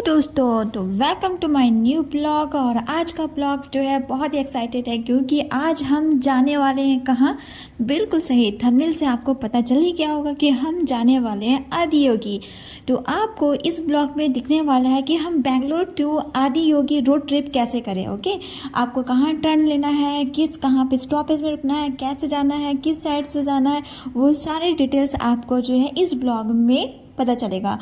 दोस्तों, तो welcome to my new blog. और आज का ब्लॉग जो है बहुत ही एक्साइटेड है क्योंकि आज हम जाने वाले हैं कहाँ। बिल्कुल सही, थंबनेल से आपको पता चल ही गया होगा कि हम जाने वाले हैं आदियोगी। तो आपको इस ब्लॉग में दिखने वाला है कि हम Bangalore to Adiyogi road trip कैसे करें। ओके, आपको कहाँ टर्न लेना है, कहाँ पे स्टॉपेज में रुकना है, कैसे जाना है, किस साइड से जाना है, वो सारे डिटेल्स आपको जो है इस ब्लॉग में पता चलेगा।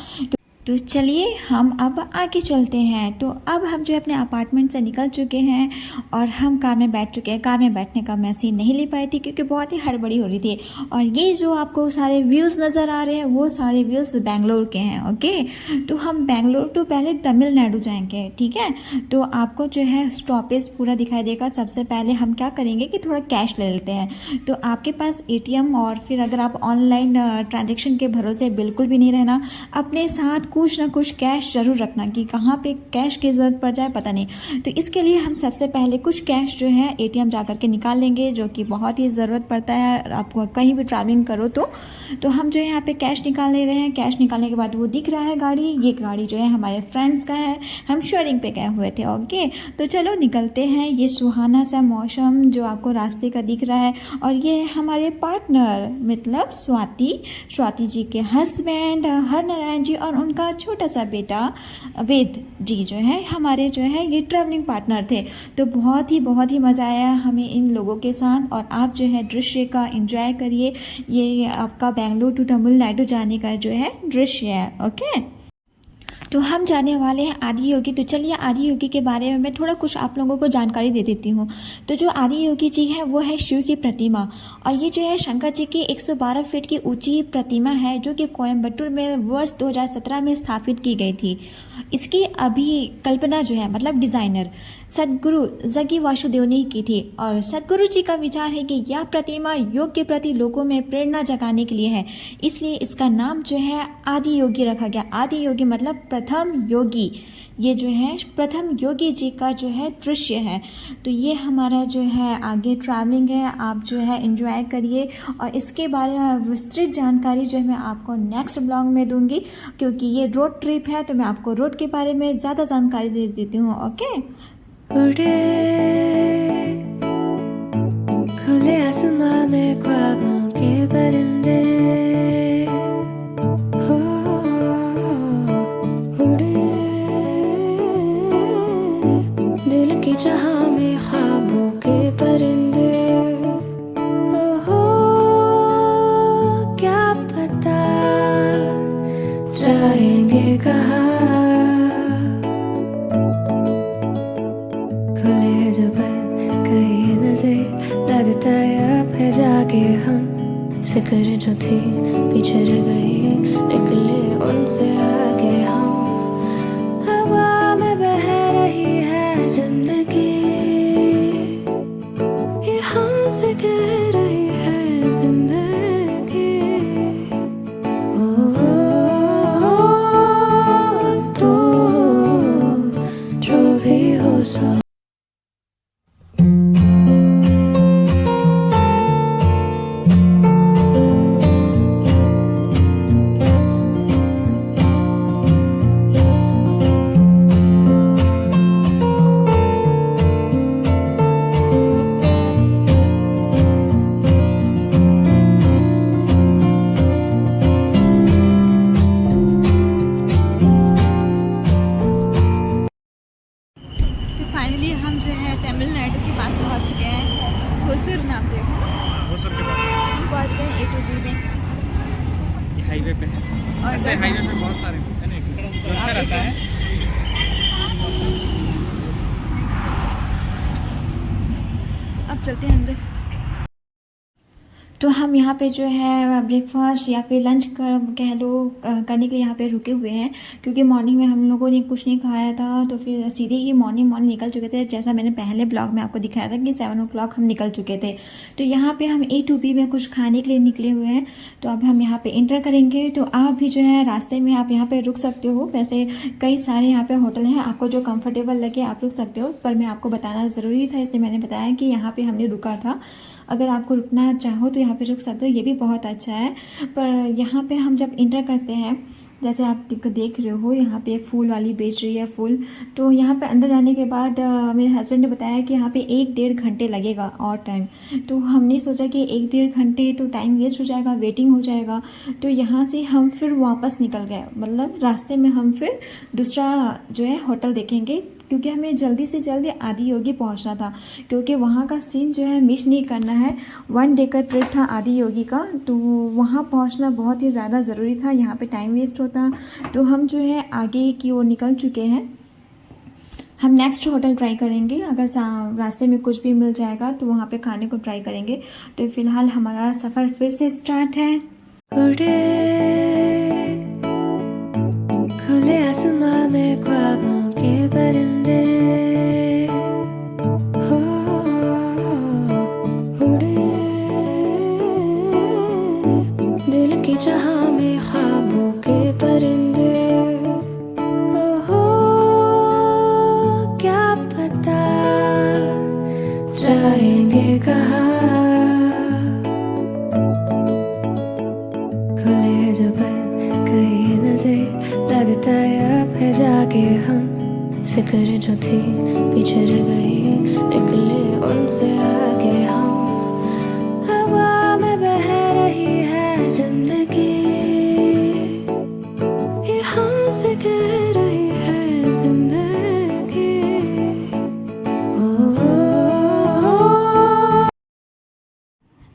तो चलिए हम अब आगे चलते हैं। तो अब हम जो है अपने अपार्टमेंट से निकल चुके हैं और हम कार में बैठ चुके हैं। कार में बैठने का मैं सीन नहीं ले पाई थी क्योंकि बहुत ही हड़बड़ी हो रही थी। और ये जो आपको सारे व्यूज़ नज़र आ रहे हैं वो सारे व्यूज़ बेंगलोर के हैं। ओके, तो हम बेंगलोर टू पहले तमिलनाडु जाएंगे, ठीक है। तो आपको जो है स्टॉपेज पूरा दिखाई देगा। सबसे पहले हम क्या करेंगे कि थोड़ा कैश ले लेते हैं। तो आपके पास ATM और फिर अगर आप ऑनलाइन ट्रांजेक्शन के भरोसे बिल्कुल भी नहीं रहना, अपने साथ कुछ ना कुछ कैश ज़रूर रखना कि कहाँ पे कैश की ज़रूरत पड़ जाए पता नहीं। तो इसके लिए हम सबसे पहले कुछ कैश जो है ATM जा कर के निकाल लेंगे, जो कि बहुत ही ज़रूरत पड़ता है आपको कहीं भी ट्रैवलिंग करो तो हम जो है यहाँ पे कैश निकाल ले रहे हैं। कैश निकालने के बाद वो दिख रहा है गाड़ी, ये गाड़ी जो है हमारे फ्रेंड्स का है, हम शेयरिंग पे गए हुए थे। ओके, तो चलो निकलते हैं। ये सुहाना सा मौसम जो आपको रास्ते का दिख रहा है, और ये हमारे पार्टनर मतलब स्वाति जी के हस्बैंड हर नारायण जी और उनका छोटा सा बेटा वेद जी जो है हमारे जो है ये ट्रैवलिंग पार्टनर थे। तो बहुत ही मज़ा आया हमें इन लोगों के साथ। और आप जो है दृश्य का एंजॉय करिए। ये आपका बेंगलोर टू तमिलनाडु जाने का जो है दृश्य है। ओके, तो हम जाने वाले हैं आदियोगी। तो चलिए आदियोगी के बारे में मैं थोड़ा कुछ आप लोगों को जानकारी दे देती हूँ। तो जो आदियोगी जी है वो है शिव की प्रतिमा, और ये जो है शंकर जी की 112 फीट की ऊंची प्रतिमा है जो कि कोयम्बटूर में वर्ष 2017 में स्थापित की गई थी। इसकी अभिकल्पना जो है मतलब डिज़ाइनर सदगुरु जग्गी वासुदेव ने की थी। और सदगुरु जी का विचार है कि यह प्रतिमा योग के प्रति लोगों में प्रेरणा जगाने के लिए है, इसलिए इसका नाम जो है आदि योगी रखा गया। आदि योगी मतलब प्रथम योगी। ये जो है प्रथम योगी जी का जो है दृश्य है। तो ये हमारा जो है आगे ट्रैवलिंग है, आप जो है एंजॉय करिए। और इसके बारे में विस्तृत जानकारी जो है मैं आपको नेक्स्ट ब्लॉग में दूंगी, क्योंकि ये रोड ट्रिप है तो मैं आपको रोड के बारे में ज़्यादा जानकारी दे देती हूँ। ओके, उड़े खुले आसमां में ख्वाबों के परिंदे, हो उड़े दिल की जहां में ख्वाबों के परिंदे। ओहो क्या पता जाएंगे कहाँ, लगता है अब है जाके हम, फिक्र जो थी पीछे रह गई, निकले उनसे आगे हम। हवा में बह रही है जिंदगी, ये हमसे कह रही है जिंदगी। ओ तो जो भी हो सो फाइनली हम जो है तमिलनाडु के पास पहुंच चुके हैं। होसुर नाम जो है होसुर के पास हम पहुंच गए A to B में। ये हाईवे पे है। और ऐसे हाईवे पे बहुत सारे है ना, तो अच्छा रहता है। अब चलते हैं अंदर। तो हम यहाँ पे जो है ब्रेकफास्ट या फिर लंच कह लो करने के लिए यहाँ पे रुके हुए हैं, क्योंकि मॉर्निंग में हम लोगों ने कुछ नहीं खाया था। तो फिर सीधे ही मॉर्निंग निकल चुके थे। जैसा मैंने पहले ब्लॉग में आपको दिखाया था कि 7 o'clock हम निकल चुके थे। तो यहाँ पे हम A to B में कुछ खाने के लिए निकले हुए हैं। तो अब हम यहाँ पे इंटर करेंगे। तो आप भी जो है रास्ते में आप यहाँ पे रुक सकते हो। वैसे कई सारे यहाँ पे होटल हैं, आपको जो कंफर्टेबल लगे आप रुक सकते हो, पर मैं आपको बताना ज़रूरी था इसलिए मैंने बताया कि यहाँ पे हमने रुका था। अगर आपको रुकना चाहो तो यहाँ पे रुक सकते हो, ये भी बहुत अच्छा है। पर यहाँ पे हम जब इंटर करते हैं जैसे आप देख रहे हो यहाँ पे एक फूल वाली बेच रही है फूल। तो यहाँ पे अंदर जाने के बाद मेरे हस्बैंड ने बताया कि यहाँ पे 1-1.5 घंटे लगेगा और टाइम। तो हमने सोचा कि 1-1.5 घंटे तो टाइम वेस्ट हो जाएगा, वेटिंग हो जाएगा। तो यहाँ से हम फिर वापस निकल गए, मतलब रास्ते में हम फिर दूसरा जो है होटल देखेंगे, क्योंकि हमें जल्दी से जल्दी आदि योगी पहुंचना था, क्योंकि वहाँ का सीन जो है मिस नहीं करना है। 1 डे का ट्रिप था आदि योगी का, तो वहाँ पहुंचना बहुत ही ज़्यादा ज़रूरी था, यहाँ पे टाइम वेस्ट होता। तो हम जो है आगे की ओर निकल चुके हैं। हम नेक्स्ट होटल ट्राई करेंगे, अगर रास्ते में कुछ भी मिल जाएगा तो वहाँ पे खाने को ट्राई करेंगे। तो फ़िलहाल हमारा सफ़र फिर से स्टार्ट है। उड़े खुले आसमां में ख्वाबों के परिंदे, हो उड़े दिल की जहां में ख्वाबों के परिंदे। ओहो क्या पता जाएंगे कहाँ, खुले हैं जो पल कहीं है नजर, लगता है अब है जाके हम। फिक्र जो थी पीछे रह गई, निकले उनसे आगे हम। हवा में बह रही है जिंदगी, ये हमसे कह रही है जिंदगी। ओ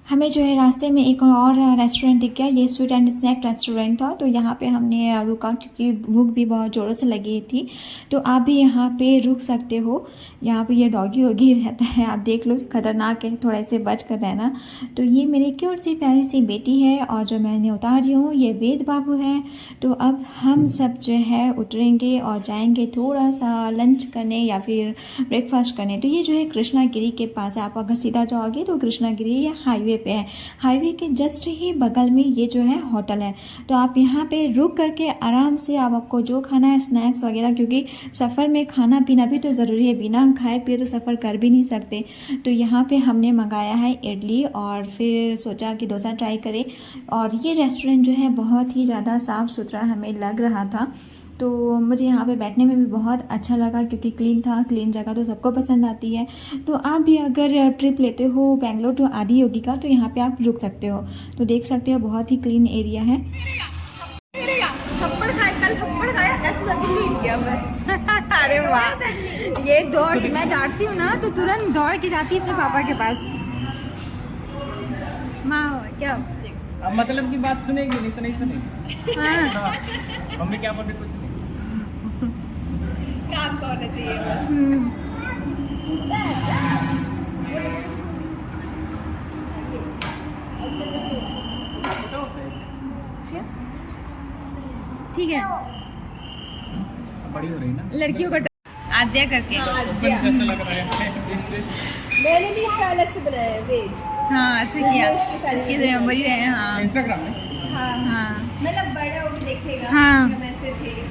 हमें जो है रास्ते में एक और रेस्टोरेंट दिख गया, ये स्वीट एंड स्नैक रेस्टोरेंट था। तो यहाँ पे हमने रुका क्योंकि भूख भी बहुत ज़ोरों से लगी थी। तो आप भी यहाँ पे रुक सकते हो। यहाँ पे ये डॉगी वॉगी रहता है, आप देख लो, ख़तरनाक है, थोड़ा से बच कर रहना। तो ये मेरी क्यूट सी प्यारी सी बेटी है, और जो मैंने उतार रही हूँ ये वेद बाबू है। तो अब हम सब जो है उतरेंगे और जाएंगे थोड़ा सा लंच करने या फिर ब्रेकफास्ट करने। तो ये जो है कृष्णागिरी के पास है, आप अगर सीधा जाओगे तो कृष्णागिरी या हाईवे पे है। हाईवे के जस्ट ही बगल में ये जो है होटल है। तो आप यहाँ पे रुक करके आराम से आपको जो खाना है स्नैक्स वगैरह, क्योंकि सफ़र में खाना पीना भी तो ज़रूरी है, बिना खाए पिए तो सफ़र कर भी नहीं सकते। तो यहाँ पे हमने मंगाया है इडली, और फिर सोचा कि डोसा ट्राई करें। और ये रेस्टोरेंट जो है बहुत ही ज़्यादा साफ़ सुथरा हमें लग रहा था। तो मुझे यहाँ पे बैठने में भी बहुत अच्छा लगा, क्योंकि क्लीन था। क्लीन जगह तो सबको पसंद आती है। तो आप भी अगर ट्रिप लेते हो बेंगलोर टू आदि योगी का, तो यहाँ पे आप रुक सकते हो। तो देख सकते हो बहुत ही क्लीन एरिया है। थप्पड़ खाया, कल थप्पड़ खाया, ऐसे लगे लेट गया बस। अरे वाह, ये दौड़, मैं डांटती हूँ ना तो तुरंत दौड़ के जाती है अपने पापा के पास। माँ क्या अब मतलब की बात सुनेगी, नहीं तो नहीं सुनेगी। हाँ। मम्मी क्या बोल रही कुछ नहीं। काम तो होना चाहिए बस। ठीक है, बड़ी हो रही ना लड़कियों को आद्या करके। जैसा लग रहा है इनसे। मैंने भी इसका अलग से बनाया है वेद। हाँ अच्छा किया, इसकी वही है। हाँ इंस्टाग्राम में हाँ, मतलब बड़ा वो देखेगा। हाँ। हम ऐसे थे।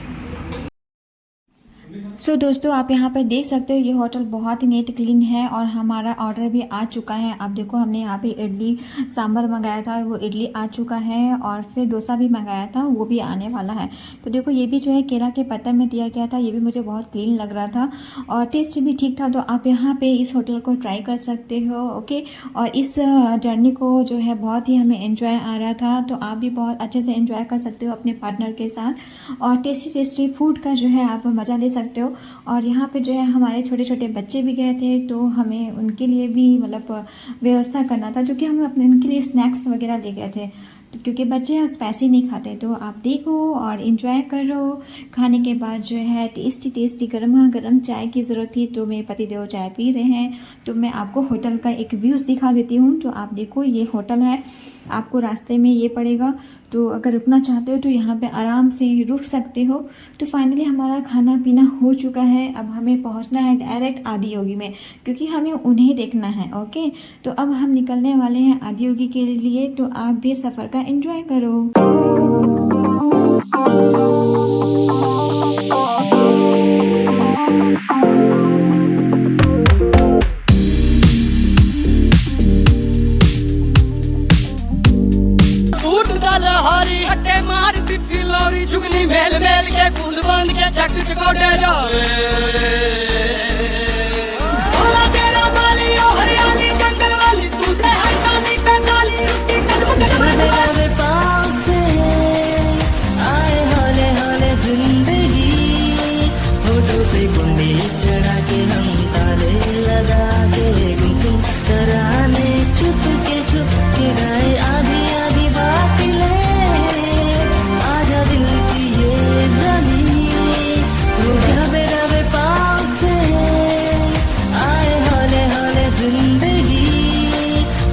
सो दोस्तों, आप यहाँ पे देख सकते हो ये होटल बहुत ही नीट क्लीन है, और हमारा ऑर्डर भी आ चुका है। आप देखो, हमने यहाँ पे इडली सांभर मंगाया था, वो इडली आ चुका है, और फिर डोसा भी मंगाया था, वो भी आने वाला है। तो देखो, ये भी जो है केला के पत्ते में दिया गया था, ये भी मुझे बहुत क्लीन लग रहा था, और टेस्ट भी ठीक था। तो आप यहाँ पे इस होटल को ट्राई कर सकते हो, ओके। और इस जर्नी को जो है बहुत ही हमें एंजॉय आ रहा था, तो आप भी बहुत अच्छे से एंजॉय कर सकते हो अपने पार्टनर के साथ, और टेस्टी टेस्टी फूड का जो है आप मज़ा ले सकते हो। और यहाँ पे जो है हमारे छोटे छोटे बच्चे भी गए थे, तो हमें उनके लिए भी मतलब व्यवस्था करना था, जो कि हम अपने उनके लिए स्नैक्स वगैरह ले गए थे, तो क्योंकि बच्चे स्पाइसी नहीं खाते। तो आप देखो और इन्जॉय करो। खाने के बाद जो है टेस्टी टेस्टी गर्मा चाय की ज़रूरत थी, तो मेरे पतिदेव चाय पी रहे हैं। तो मैं आपको होटल का एक व्यूज़ दिखा देती हूँ। तो आप देखो, ये होटल है, आपको रास्ते में ये पड़ेगा। तो अगर रुकना चाहते हो तो यहाँ पे आराम से रुक सकते हो। तो फाइनली हमारा खाना पीना हो चुका है। अब हमें पहुँचना है डायरेक्ट आदि योगी में, क्योंकि हमें उन्हें देखना है, ओके। तो अब हम निकलने वाले हैं आदि योगी के लिए। तो आप भी सफ़र का एंजॉय करो। सूट दा लहारी हट्टे मार पिपी लौरी जुगनी बांध के चक चकोटे जावे भोला तेरा माली ओ हरियाली जंगल वाली तू ते हर काली पे डाली उसकी कदम कदम पाँव से आए हौले हौले जिंदगी होठों पे कुंडी चढ़ा के हम ताले लगा के गुमसुम तराने छुप के गाए आधी आधी बातें आजा दिल की ये जमी रवे रवे पाँव से आए हौले हौले जिंदगी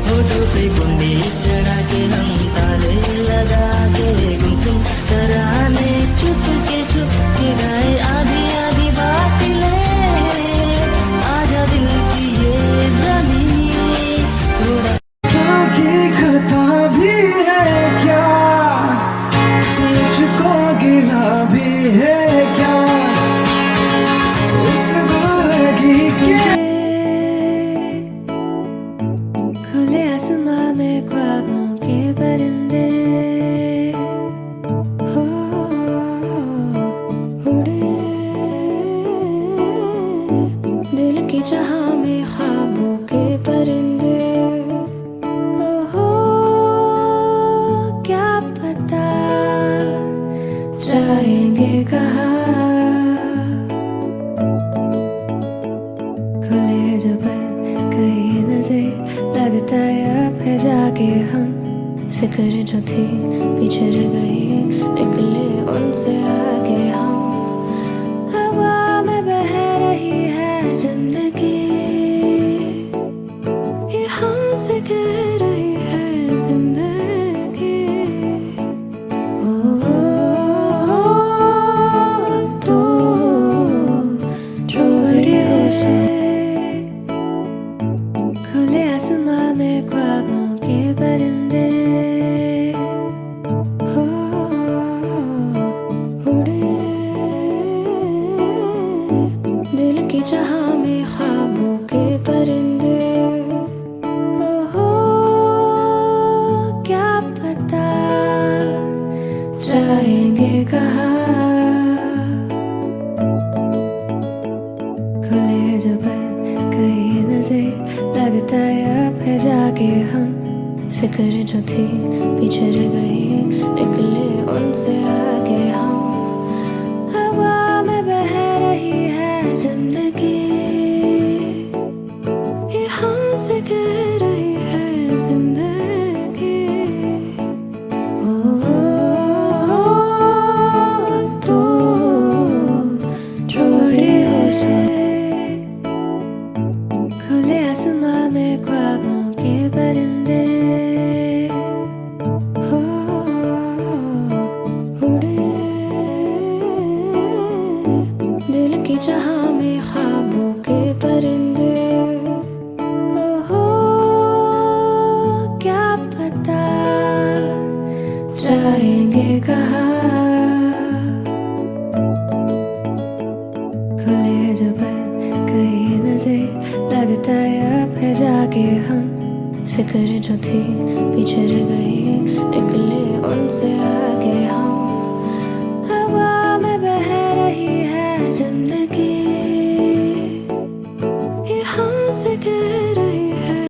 होठों पे कुंडी चढ़ा के हम ताले लगा के गुमसुम तराने छुप के गाए आधी आधी बातें आजा दिल की ये जमी की खता भी है क्या मुझको गिला भी है क्या इस जिंदगी के खुले आसमां में ख्वाबों के परिंदे हो उड़े दिल की चाह में ख्वाबों के परिंदे ओहो क्या पता जाएंगे कहाँ खुले हैं जो पर कहीं नजर लगता है अब है जाके हम फिक्र जो थी पीछे रह गई निकले उनसे आगे हम हवा में बह रही है जिंदगी ये हमसे कह रही है जिंदगी ओ तू छोड़ी हो से खुले आसमां में ख्वाबों के परिंदे हो उड़े दिल की चाह में ख्वाबों के परिंदे ओहो क्या पता जाएंगे कहाँ खुले हैं जो पर कहीं नजर लगता है अब है जाके हम फिक्र जो थी पीछे रह गई निकले उनसे आगे हम हवा में बह रही है जिंदगी ये हमसे कह रही है जिंदगी ओ तू छोड़ी हो से खुले आसमां में ख्वाबों के परिंदे हो उड़े दिल की चाह में ख्वाबों के परिंदे ओहो क्या पता जाएंगे कहाँ खुले हैं जो पर कहीं नजर लगता है अब है जाके हम फिक्र जो थी पीछे रह गई निकले उनसे आगे हम हवा में बह रही है जिंदगी ये हमसे कह रही है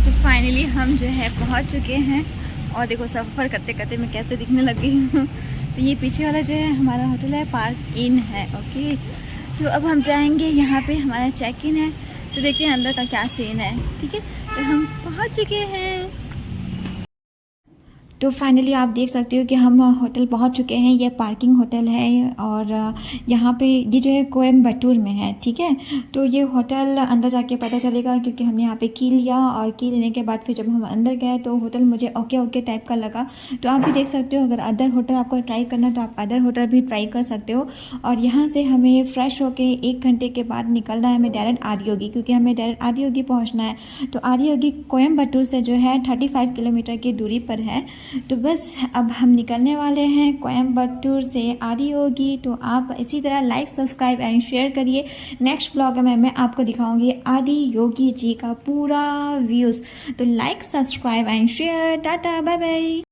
तो फाइनली हम जो है पहुंच चुके हैं और देखो सफ़र करते करते मैं कैसे दिखने लग गई हूँ। तो ये पीछे वाला जो है हमारा होटल है, पार्क इन है। ओके, तो अब हम जाएंगे, यहाँ पे हमारा चेक इन है, तो देखते हैं अंदर का क्या सीन है। ठीक है, तो हम पहुँच चुके हैं। तो फाइनली आप देख सकते हो कि हम होटल पहुंच चुके हैं। ये पार्किंग होटल है और यहाँ पे ये जो है कोयम्बटूर में है। ठीक है, तो ये होटल अंदर जाके पता चलेगा क्योंकि हमने यहाँ पे की लिया और की लेने के बाद फिर जब हम अंदर गए तो होटल मुझे ओके टाइप का लगा। तो आप भी देख सकते हो, अगर अदर होटल आपको ट्राई करना है तो आप अदर होटल भी ट्राई कर सकते हो। और यहाँ से हमें फ्रेश होके 1 घंटे के बाद निकलना है हमें डायरेक्ट आदियोगी, क्योंकि हमें डायरेक्ट आदियोगी पहुँचना है। तो आदियोगी कोयम्बटूर से जो है 35 किलोमीटर की दूरी पर है। तो बस अब हम निकलने वाले हैं कोयम्बटूर से आदियोगी। तो आप इसी तरह लाइक, सब्सक्राइब एंड शेयर करिए। नेक्स्ट ब्लॉग में मैं आपको दिखाऊंगी आदियोगी जी का पूरा व्यूज़। तो like, subscribe and share. Tata, bye bye.